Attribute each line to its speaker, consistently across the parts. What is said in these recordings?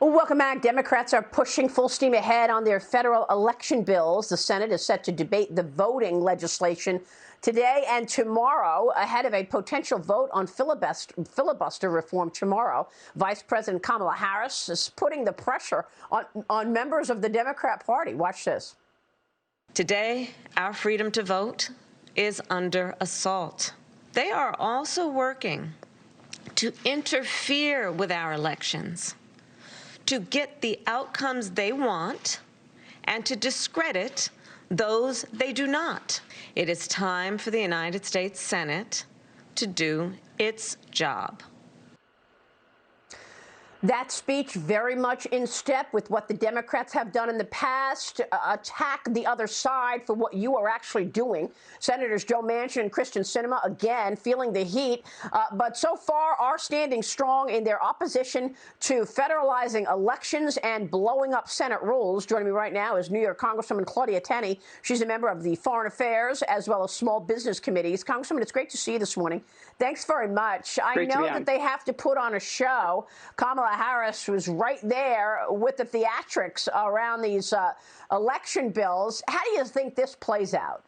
Speaker 1: Well, welcome back. Democrats are pushing full steam ahead on their federal election bills. The Senate is set to debate the voting legislation today and tomorrow ahead of a potential vote on filibuster reform tomorrow. Vice President Kamala Harris is putting the pressure on members of the Democrat Party. Watch this.
Speaker 2: Today, our freedom to vote is under assault. They are also working to interfere with our elections, to get the outcomes they want, and to discredit those they do not. It is time for the United States Senate to do its job.
Speaker 1: That speech very much in step with what the Democrats have done in the past, attack the other side for what you are actually doing. Senators Joe Manchin and Kyrsten Sinema, again, feeling the heat, but so far are standing strong in their opposition to federalizing elections and blowing up Senate rules. Joining me right now is New York Congresswoman Claudia Tenney. She's a member of the Foreign Affairs as well as Small Business Committees. Congresswoman, it's great to see you this morning. Thanks very much. I know that they have to put on a show. Kamala Harris was right there with the theatrics around these election bills. How do you think this plays out?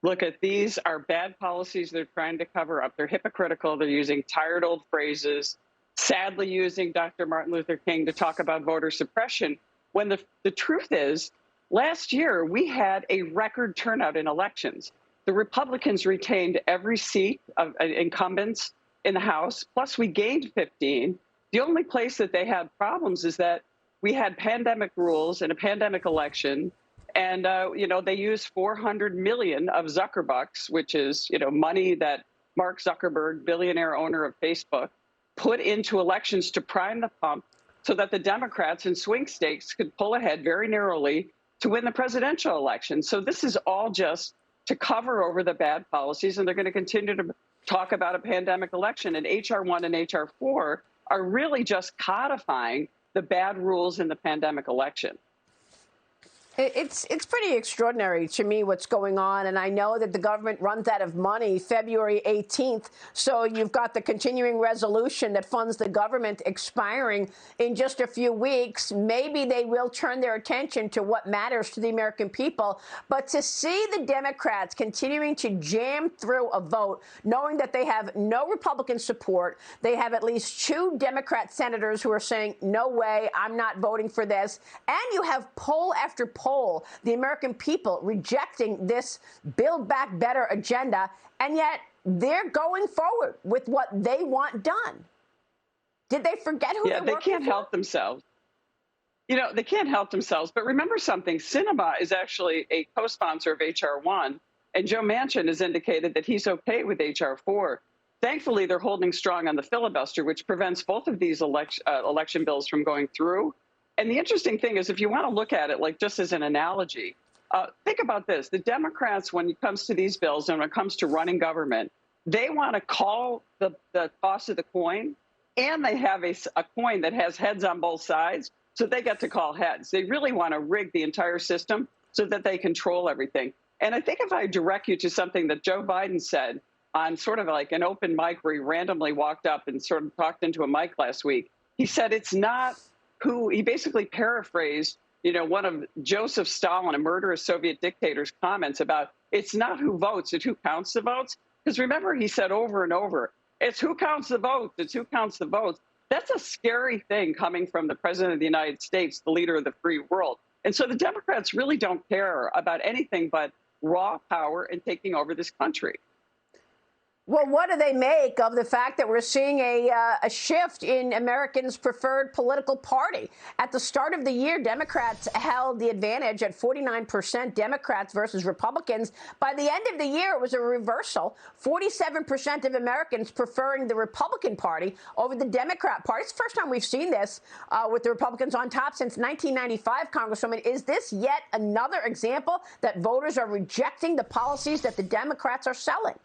Speaker 3: Look, these are bad policies they're trying to cover up. They're hypocritical. They're using tired old phrases, sadly using Dr. Martin Luther King to talk about voter suppression, when the truth is, last year we had a record turnout in elections. The Republicans retained every seat of incumbents in the House, plus we gained 15. The only place that they had problems is that we had pandemic rules and a pandemic election, and they used 400 million of Zuckerbucks, which is money that Mark Zuckerberg, billionaire owner of Facebook, put into elections to prime the pump so that the Democrats in swing states could pull ahead very narrowly to win the presidential election. So this is all just to cover over the bad policies, and they're going to continue to talk about a pandemic election. And H.R. 1 and H.R. 4 are really just codifying the bad rules in the pandemic election.
Speaker 1: It's pretty extraordinary to me what's going on, and I know that the government runs out of money February 18th, so you've got the continuing resolution that funds the government expiring in just a few weeks. Maybe they will turn their attention to what matters to the American people, but to see the Democrats continuing to jam through a vote, knowing that they have no Republican support, they have at least 2 Democrat senators who are saying, no way, I'm not voting for this, and you have poll after poll, the American people rejecting this Build Back Better agenda, and yet they're going forward with what they want done. Did they forget who they're working for?
Speaker 3: They can't help themselves. They can't help themselves. But remember something, Sinema is actually a co-sponsor of H.R. 1, and Joe Manchin has indicated that he's okay with H.R. 4. Thankfully, they're holding strong on the filibuster, which prevents both of these election bills from going through. And the interesting thing is, if you want to look at it like just as an analogy, think about this. The Democrats, when it comes to these bills and when it comes to running government, they want to call the toss of the coin, and they have a coin that has heads on both sides, so they get to call heads. They really want to rig the entire system so that they control everything. And I think if I direct you to something that Joe Biden said on sort of like an open mic where he randomly walked up and sort of talked into a mic last week, he said it's not he basically paraphrased, one of Joseph Stalin, a murderous Soviet dictator's comments about it's not who votes, it's who counts the votes. Because remember, he said over and over, it's who counts the votes, it's who counts the votes. That's a scary thing coming from the president of the United States, the leader of the free world. And so the Democrats really don't care about anything but raw power and taking over this country.
Speaker 1: Well, what do they make of the fact that we're seeing a shift in Americans' preferred political party? At the start of the year, Democrats held the advantage at 49% Democrats versus Republicans. By the end of the year, it was a reversal. 47% of Americans preferring the Republican Party over the Democrat Party. It's the first time we've seen this with the Republicans on top since 1995, Congresswoman. Is this yet another example that voters are rejecting the policies that the Democrats are selling?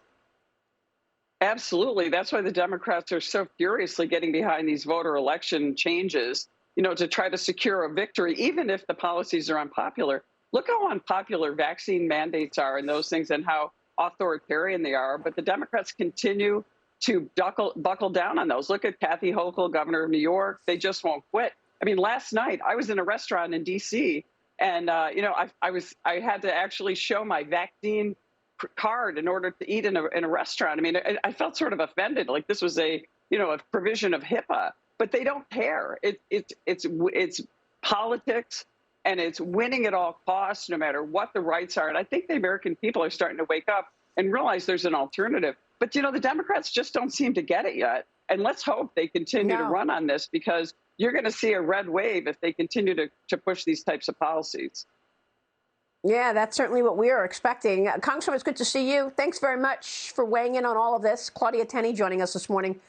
Speaker 3: Absolutely. That's why the Democrats are so furiously getting behind these voter election changes, to try to secure a victory, even if the policies are unpopular. Look how unpopular vaccine mandates are and those things and how authoritarian they are. But the Democrats continue to buckle down on those. Look at Kathy Hochul, governor of New York. They just won't quit. I mean, last night I was in a restaurant in D.C. and I had to actually show my vaccine card in order to eat in a restaurant. I mean, I felt sort of offended, like this was a provision of HIPAA, but they don't care. It's politics, and it's winning at all costs, no matter what the rights are. And I think the American people are starting to wake up and realize there's an alternative. But the Democrats just don't seem to get it yet. And let's hope they continue to run on this, because you're going to see a red wave if they continue to push these types of policies.
Speaker 1: Yeah, that's certainly what we are expecting. Congresswoman, it's good to see you. Thanks very much for weighing in on all of this. Claudia Tenney joining us this morning.